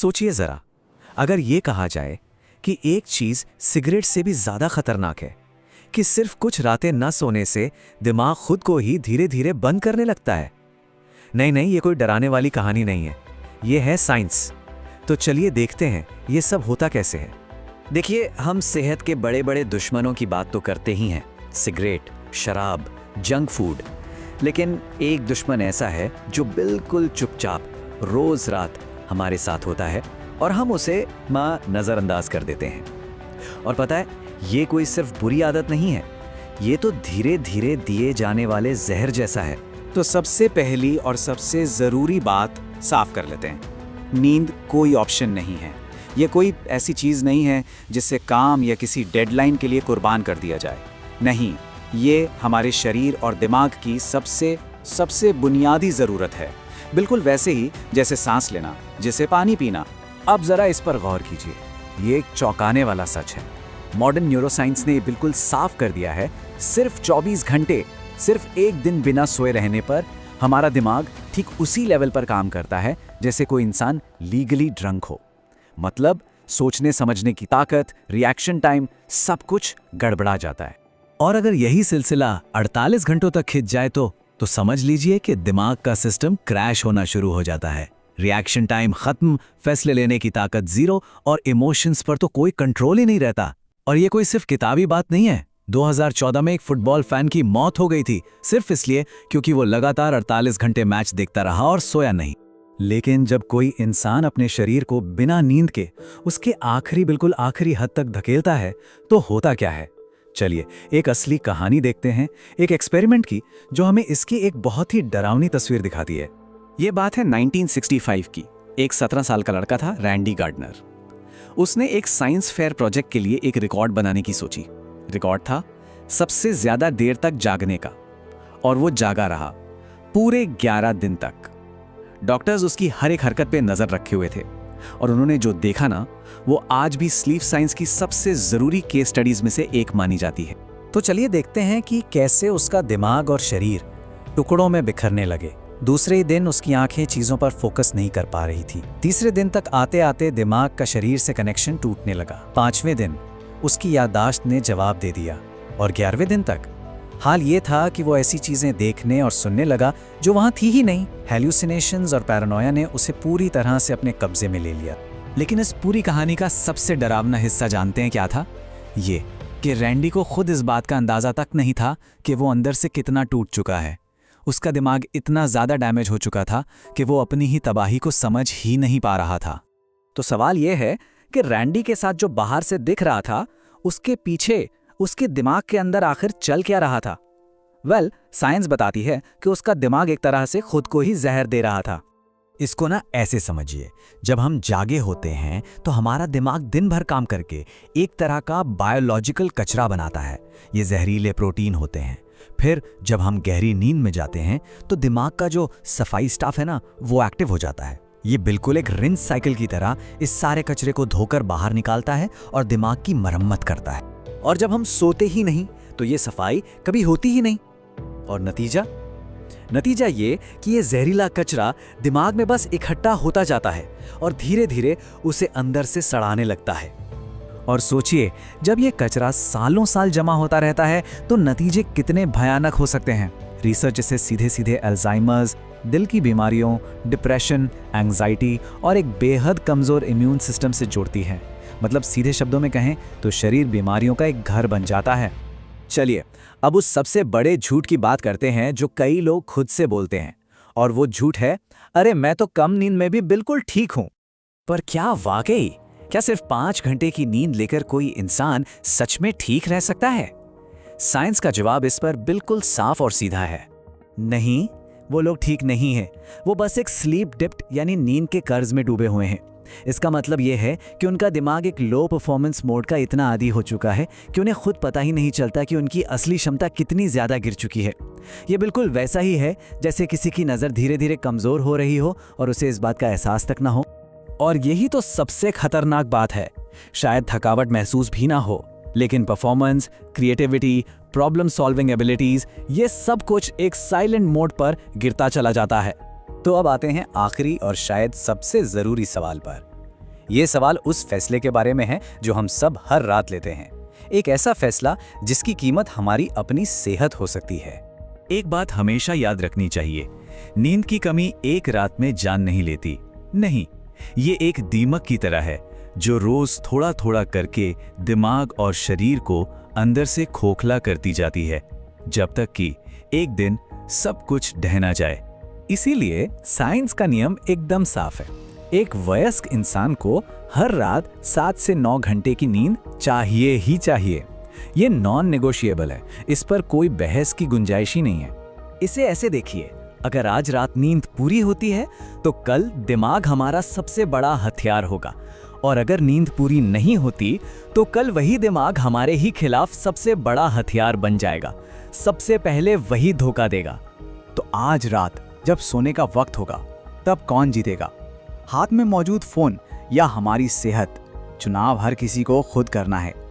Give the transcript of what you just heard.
सोचिए जरा, अगर ये कहा जाए कि एक चीज सिगरेट से भी ज्यादा खतरनाक है, कि सिर्फ कुछ रातें न सोने से दिमाग खुद को ही धीरे धीरे बंद करने लगता है। नहीं नहीं, ये कोई डराने वाली कहानी नहीं है, ये है साइंस। तो चलिए देखते हैं ये सब होता कैसे है। देखिए, हम सेहत के बड़े बड़े दुश्मनों की बात तो करते ही हैं, सिगरेट, शराब, जंक फूड। लेकिन एक दुश्मन ऐसा है जो बिल्कुल चुपचाप रोज रात हमारे साथ होता है और हम उसे नज़रअंदाज कर देते हैं। और पता है, ये कोई सिर्फ बुरी आदत नहीं है, ये तो धीरे धीरे दिए जाने वाले जहर जैसा है। तो सबसे पहली और सबसे ज़रूरी बात साफ कर लेते हैं, नींद कोई ऑप्शन नहीं है। ये कोई ऐसी चीज़ नहीं है जिससे काम या किसी डेडलाइन के लिए कुर्बान कर दिया जाए। नहीं, ये हमारे शरीर और दिमाग की सबसे बुनियादी ज़रूरत है, बिल्कुल वैसे ही जैसे सांस लेना, जैसे पानी पीना। अब ज़रा इस पर गौर कीजिए, ये एक चौंकाने वाला सच है। मॉडर्न न्यूरोसाइंस ने बिल्कुल साफ कर दिया है, सिर्फ 24 घंटे, सिर्फ एक दिन बिना सोए रहने पर हमारा दिमाग ठीक उसी लेवल पर काम करता है जैसे कोई इंसान लीगली ड्रंक हो। मतलब सोचने समझने की ताकत, रिएक्शन टाइम, सब कुछ गड़बड़ा जाता है। और अगर यही सिलसिला 48 घंटों तक खिंच जाए तो समझ लीजिए कि दिमाग का सिस्टम क्रैश होना शुरू हो जाता है। रिएक्शन टाइम खत्म, फैसले लेने की ताकत जीरो और इमोशंस पर तो कोई कंट्रोल ही नहीं रहता। और ये कोई सिर्फ किताबी बात नहीं है। 2014 में एक फुटबॉल फैन की मौत हो गई थी, सिर्फ इसलिए क्योंकि वो लगातार 48 घंटे मैच देखता रहा और सोया नहीं। लेकिन जब कोई इंसान अपने शरीर को बिना नींद के उसके बिल्कुल आखिरी हद तक धकेलता है तो होता क्या है? चलिए एक असली कहानी देखते हैं, एक एक्सपेरिमेंट की जो हमें इसकी एक बहुत ही डरावनी तस्वीर दिखाती है। ये बात है 1965 की। एक 17 साल का लड़का था, रैंडी गार्डनर। उसने एक साइंस फेयर प्रोजेक्ट के लिए एक रिकॉर्ड बनाने की सोची। रिकॉर्ड था सबसे ज्यादा देर तक जागने का, और वो जागा रहा पूरे 11 दिन तक। डॉक्टर्स उसकी हर एक हरकत पे नजर रखे हुए थे और उन्होंने जो देखा ना, वो आज भी स्लीप साइंस की सबसे जरूरी केस स्टडीज में से एक मानी जाती है। तो चलिए देखते हैं कि कैसे उसका दिमाग और शरीर टुकड़ों में बिखरने लगे। दूसरे ही दिन उसकी आंखें चीजों पर फोकस नहीं कर पा रही थी। तीसरे दिन तक आते आते दिमाग का शरीर से कनेक्शन टूटने लगा। 5वें दिन उसकी याददाश्त ने जवाब दे दिया और 11वें दिन तक हाल ये था कि वो ऐसी चीजें देखने और सुनने लगा जो वहां थी ही नहीं। हेल्यूसिनेशंस और पैरानोया ने उसे पूरी तरह से अपने कब्जे में ले लिया। लेकिन इस पूरी कहानी का सबसे डरावना हिस्सा जानते हैं क्या था? ये कि रैंडी को खुद इस बात का अंदाजा तक नहीं था कि वो अंदर से कितना टूट चुका है। उसका दिमाग इतना ज्यादा डैमेज हो चुका था कि वो अपनी ही तबाही को समझ ही नहीं पा रहा था। तो सवाल यह है कि रैंडी के साथ जो बाहर से दिख रहा था, उसके पीछे उसके दिमाग के अंदर आखिर चल क्या रहा था? वेल, साइंस बताती है कि उसका दिमाग एक तरह से खुद को ही जहर दे रहा था। इसको ना ऐसे समझिए, जब हम जागे होते हैं तो हमारा दिमाग दिन भर काम करके एक तरह का बायोलॉजिकल कचरा बनाता है। ये जहरीले प्रोटीन होते हैं। फिर जब हम गहरी नींद में जाते हैं तो दिमाग का जो सफाई स्टाफ है ना, वो एक्टिव हो जाता है। ये बिल्कुल एक रिंस साइकिल की तरह इस सारे कचरे को धोकर बाहर निकालता है और दिमाग की मरम्मत करता है। और जब हम सोते ही नहीं तो ये सफाई कभी होती ही नहीं। और नतीजा ये कि ये जहरीला कचरा दिमाग में बस इकट्ठा होता जाता है और धीरे धीरे उसे अंदर से सड़ाने लगता है। और सोचिए, जब ये कचरा सालों साल जमा होता रहता है तो नतीजे कितने भयानक हो सकते हैं। रिसर्च इसे सीधे सीधे अल्जाइमर्स, दिल की बीमारियों, डिप्रेशन, एंग्जाइटी और एक बेहद कमजोर इम्यून सिस्टम से जोड़ती है। मतलब सीधे शब्दों में कहें तो शरीर बीमारियों का एक घर बन जाता है। चलिए अब उस सबसे बड़े झूठ की बात करते हैं जो कई लोग खुद से बोलते हैं, और वो झूठ है, अरे मैं तो कम नींद में भी बिल्कुल ठीक हूं। पर क्या वाकई सिर्फ 5 घंटे की नींद लेकर कोई इंसान सच में ठीक रह सकता है? साइंस का जवाब इस पर बिल्कुल साफ और सीधा है, नहीं, वो लोग ठीक नहीं हैं। वो बस एक स्लीप डिप्ट यानी नींद के कर्ज में डूबे हुए हैं। इसका मतलब यह है कि उनका दिमाग एक लो परफॉर्मेंस मोड का इतना आदी हो चुका है कि उन्हें खुद पता ही नहीं चलता कि उनकी असली क्षमता कितनी ज्यादा गिर चुकी है। यह बिल्कुल वैसा ही है जैसे किसी की नजर धीरे धीरे कमजोर हो रही हो और उसे इस बात का एहसास तक ना हो। और यही तो सबसे खतरनाक बात है। शायद थकावट महसूस भी ना हो, लेकिन performance, creativity, problem solving abilities, ये सब कुछ एक साइलेंट मोड पर गिरता चला जाता है। तो अब आते हैं आखिरी और शायद सबसे जरूरी सवाल पर, ये सवाल उस फैसले के बारे में है जो हम सब हर रात लेते हैं। एक ऐसा फैसला जिसकी कीमत हमारी अपनी सेहत हो सकती है। एक बात हमेशा याद रखनी चाहिए, नींद की कमी एक रात में जान नहीं लेती। नहीं, ये एक दीमक की तरह है जो रोज थोड़ा थोड़ा करके दिमाग और शरीर को अंदर से खोखला करती जाती है, जब तक कि एक दिन सब कुछ ढह जाए। इसीलिए साइंस का नियम एकदम साफ है। एक वयस्क इंसान को हर रात 7 से 9 घंटे की नींद चाहिए ही चाहिए। ये नॉन नेगोशिएबल है, इस पर कोई बहस की गुंजाइश ही नहीं है। इसे ऐसे देखिए, अगर आज रात नींद पूरी होती है तो कल दिमाग हमारा सबसे बड़ा हथियार होगा, और अगर नींद पूरी नहीं होती तो कल वही दिमाग हमारे ही खिलाफ सबसे बड़ा हथियार बन जाएगा। सबसे पहले वही धोखा देगा। तो आज रात जब सोने का वक्त होगा, तब कौन जीतेगा? हाथ में मौजूद फोन या हमारी सेहत? चुनाव हर किसी को खुद करना है।